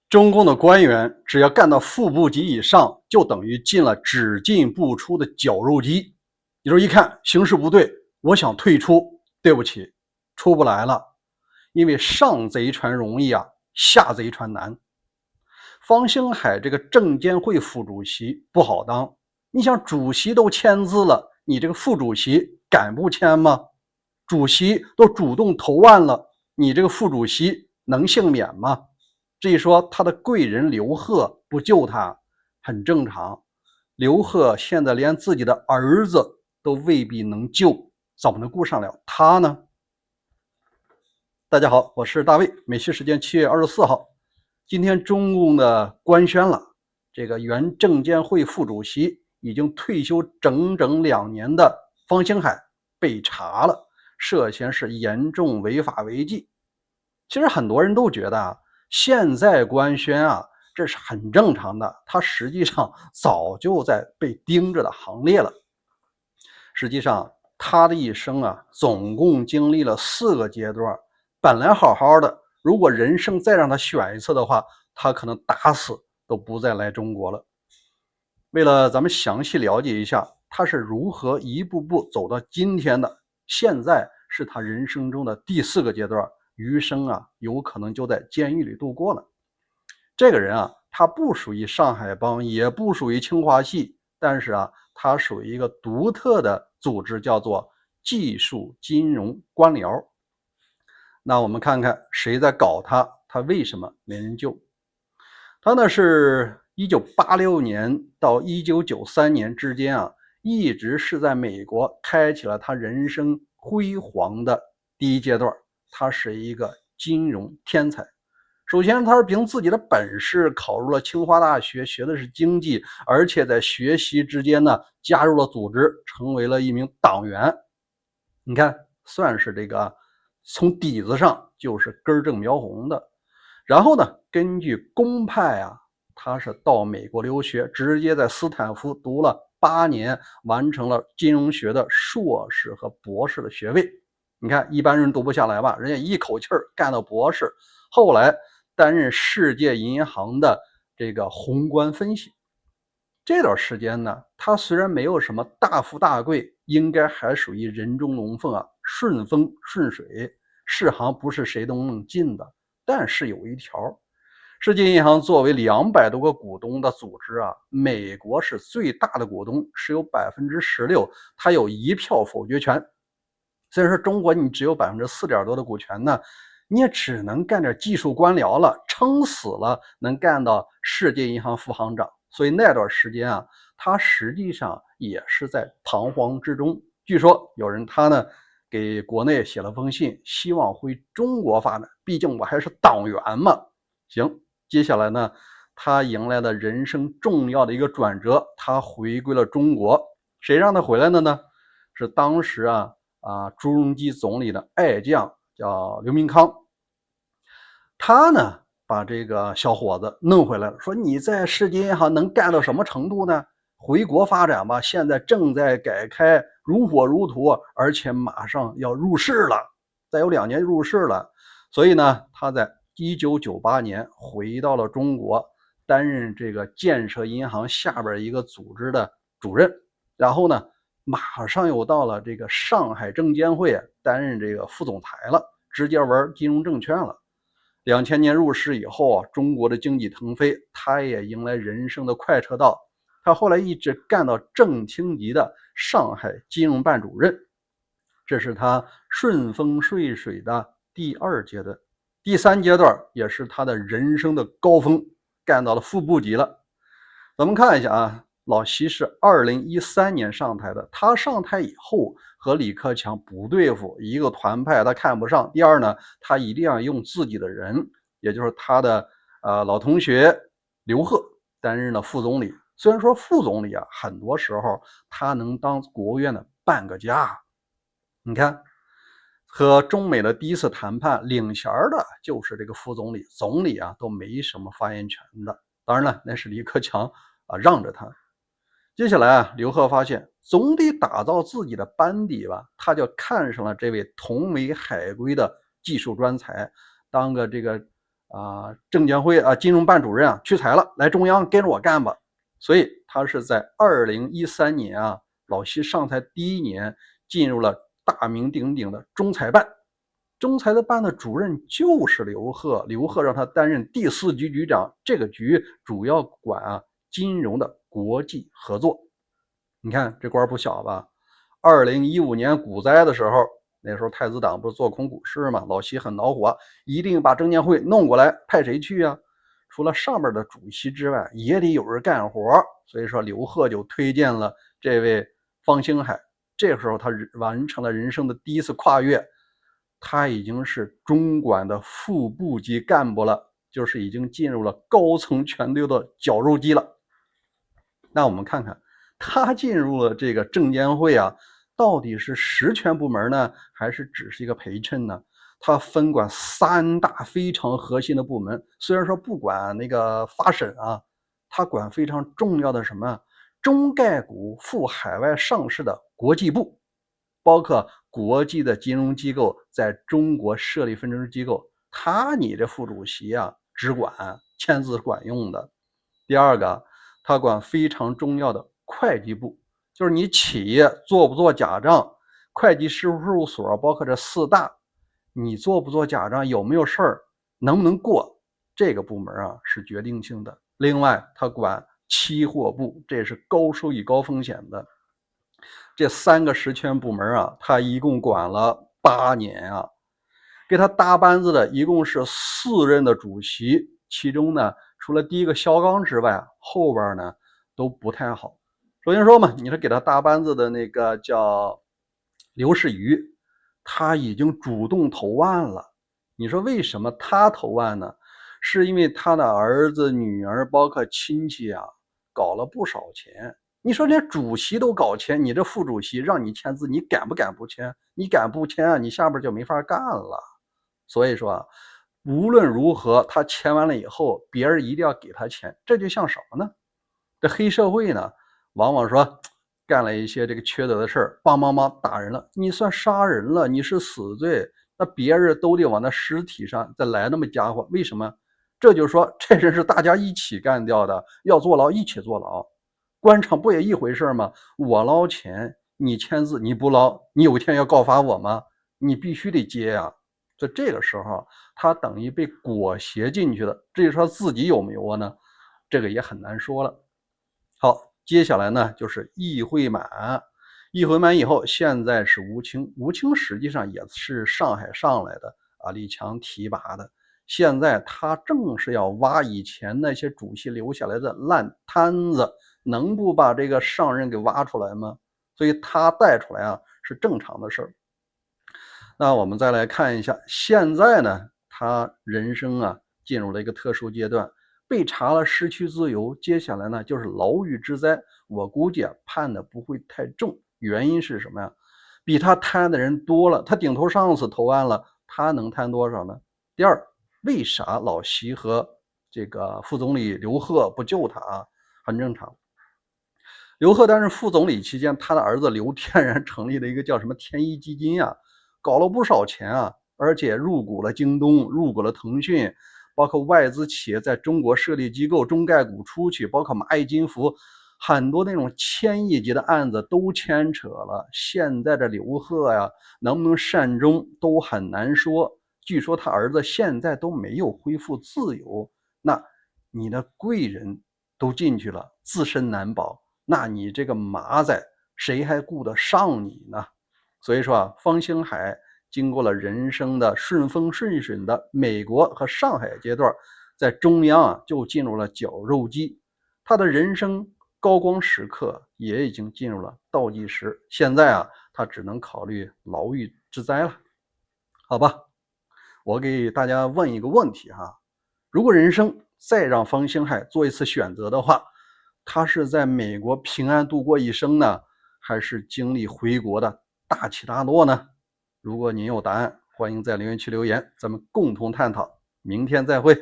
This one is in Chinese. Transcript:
中共的官员只要干到副部级以上，就等于进了只进不出的绞肉机。也就是一看形势不对，我想退出，对不起，出不来了，因为上贼船容易啊，下贼船难。方兴海这个证监会副主席不好当，你想主席都签字了，你这个副主席敢不签吗？主席都主动投案了，你这个副主席能幸免吗？至于说他的贵人刘鹤不救他，很正常。刘鹤现在连自己的儿子都未必能救，怎么能顾上了他呢？大家好，我是大卫，美西时间7月24号。今天中共的官宣了，这个原证监会副主席已经退休整整2年的方兴海被查了，涉嫌是严重违法违纪。其实很多人都觉得啊，现在官宣啊，这是很正常的，他实际上早就在被盯着的行列了。实际上他的一生啊，总共经历了4个阶段，本来好好的，如果人生再让他选一次的话，他可能打死都不再来中国了。为了咱们详细了解一下他是如何一步步走到今天的，现在是他人生中的第4个阶段，余生啊有可能就在监狱里度过了。这个人啊，他不属于上海帮，也不属于清华系，但是啊，他属于一个独特的组织，叫做技术金融官僚。那我们看看谁在搞他，他为什么没人救？他呢是1986年到1993年之间啊，一直是在美国开启了他人生辉煌的第一阶段。他是一个金融天才。首先，他是凭自己的本事考入了清华大学，学的是经济，而且在学习之间呢，加入了组织，成为了一名党员。你看，算是这个从底子上就是根正苗红的。然后呢，根据公派啊，他是到美国留学，直接在斯坦福读了8年，完成了金融学的硕士和博士的学位。你看，一般人读不下来吧？人家一口气干到博士，后来担任世界银行的这个宏观分析。这段时间呢，他虽然没有什么大富大贵，应该还属于人中龙凤啊，顺风顺水，世行不是谁都能进的。但是有一条，世界银行作为200多个股东的组织啊，美国是最大的股东，持有16%，它有1票否决权。虽然说中国你只有4点多的股权呢，你也只能干点技术官僚了，撑死了能干到世界银行副行长。所以那段时间啊，他实际上也是在彷徨之中。据说有人他呢给国内写了封信，希望回中国发展，毕竟我还是党员嘛。行，接下来呢，他迎来了人生重要的一个转折，他回归了中国。谁让他回来的呢？是当时朱镕基总理的爱将，叫刘明康。他呢把这个小伙子弄回来了，说你在世界银行能干到什么程度呢？回国发展吧，现在正在改开，如火如荼，而且马上要入市了，再有2年入市了。所以呢，他在1998年回到了中国，担任这个建设银行下边一个组织的主任。然后呢，马上又到了这个上海证监会担任这个副总裁了，直接玩金融证券了。2000年入市以后啊，中国的经济腾飞，他也迎来人生的快车道。他后来一直干到正厅级的上海金融办主任，这是他顺风顺水的第2阶段。第3阶段也是他的人生的高峰，干到了副部级了。咱们看一下啊，老习是2013年上台的，他上台以后和李克强不对付，一个团派他看不上。第二呢，他一定要用自己的人，也就是他的老同学刘鹤担任了副总理。虽然说副总理啊，很多时候他能当国务院的半个家。你看，和中美的第一次谈判，领衔的就是这个副总理，总理啊都没什么发言权的。当然了，那是李克强让着他。接下来啊，刘鹤发现总得打造自己的班底吧，他就看上了这位同为海归的技术专才，当个这个证监会金融办主任屈才了，来中央跟着我干吧。所以他是在2013年老习上台第1年进入了大名鼎鼎的中财办。中财的办的主任就是刘鹤，刘鹤让他担任第4局局长，这个局主要管金融的国际合作。你看这官不小吧？2015年股灾的时候，那时候太子党不是做空股市吗？老习很恼火，一定把证监会弄过来，派谁去啊？除了上面的主席之外，也得有人干活。所以说刘鹤就推荐了这位方兴海。这时候他完成了人生的第1次跨越，他已经是中管的副部级干部了，就是已经进入了高层权力的绞肉机了。那我们看看他进入了这个证监会到底是实权部门呢，还是只是一个陪衬呢？他分管3大非常核心的部门，虽然说不管那个发审他管非常重要的什么中概股赴海外上市的国际部，包括国际的金融机构在中国设立分支机构，你这副主席只管签字管用的。第二个，他管非常重要的会计部，就是你企业做不做假账，会计事务所包括这4大，你做不做假账，有没有事儿，能不能过，这个部门是决定性的。另外他管期货部，这是高收益高风险的。这3个实权部门他一共管了8年给他搭班子的一共是4任的主席，其中呢除了第一个肖钢之外，后边呢都不太好。首先说嘛，你说给他搭班子的那个叫刘士余，他已经主动投案了。你说为什么他投案呢？是因为他的儿子女儿包括亲戚搞了不少钱。你说连主席都搞钱，你这副主席让你签字，你敢不敢不签？你敢不签你下边就没法干了。所以说无论如何他签完了以后，别人一定要给他钱。这就像什么呢？这黑社会呢往往说干了一些这个缺德的事儿，梆梆梆打人了，你算杀人了，你是死罪，那别人都得往那尸体上再来那么家伙。为什么？这就是说这人是大家一起干掉的，要坐牢一起坐牢。官场不也一回事吗？我捞钱，你签字，你不捞，你有一天要告发我吗？你必须得接在这个时候他等于被裹挟进去了。至于说自己有没有呢？这个也很难说了。好，接下来呢就是议会满。议会满以后，现在是吴清。吴清实际上也是上海上来的李强提拔的。现在他正是要挖以前那些主席留下来的烂摊子，能不把这个上任给挖出来吗？所以他带出来是正常的事儿。那我们再来看一下，现在呢他人生进入了一个特殊阶段，被查了失去自由，接下来呢就是牢狱之灾。我估计判的不会太重，原因是什么呀？比他贪的人多了，他顶头上司投案了，他能贪多少呢？第二，为啥老习和这个副总理刘鹤不救他很正常。刘鹤担任副总理期间，他的儿子刘天然成立了一个叫什么天一基金搞了不少钱而且入股了京东，入股了腾讯，包括外资企业在中国设立机构，中概股出去，包括蚂蚁金服，很多那种千亿级的案子都牵扯了。现在的刘鹤能不能善终都很难说。据说他儿子现在都没有恢复自由，那你的贵人都进去了，自身难保，那你这个马仔谁还顾得上你呢？所以说方兴海经过了人生的顺风顺水的美国和上海阶段，在中央就进入了绞肉机。他的人生高光时刻也已经进入了倒计时，现在他只能考虑牢狱之灾了。好吧，我给大家问一个问题如果人生再让方兴海做一次选择的话，他是在美国平安度过一生呢，还是经历回国的大起大落呢？如果您有答案，欢迎在留言区留言，咱们共同探讨。明天再会。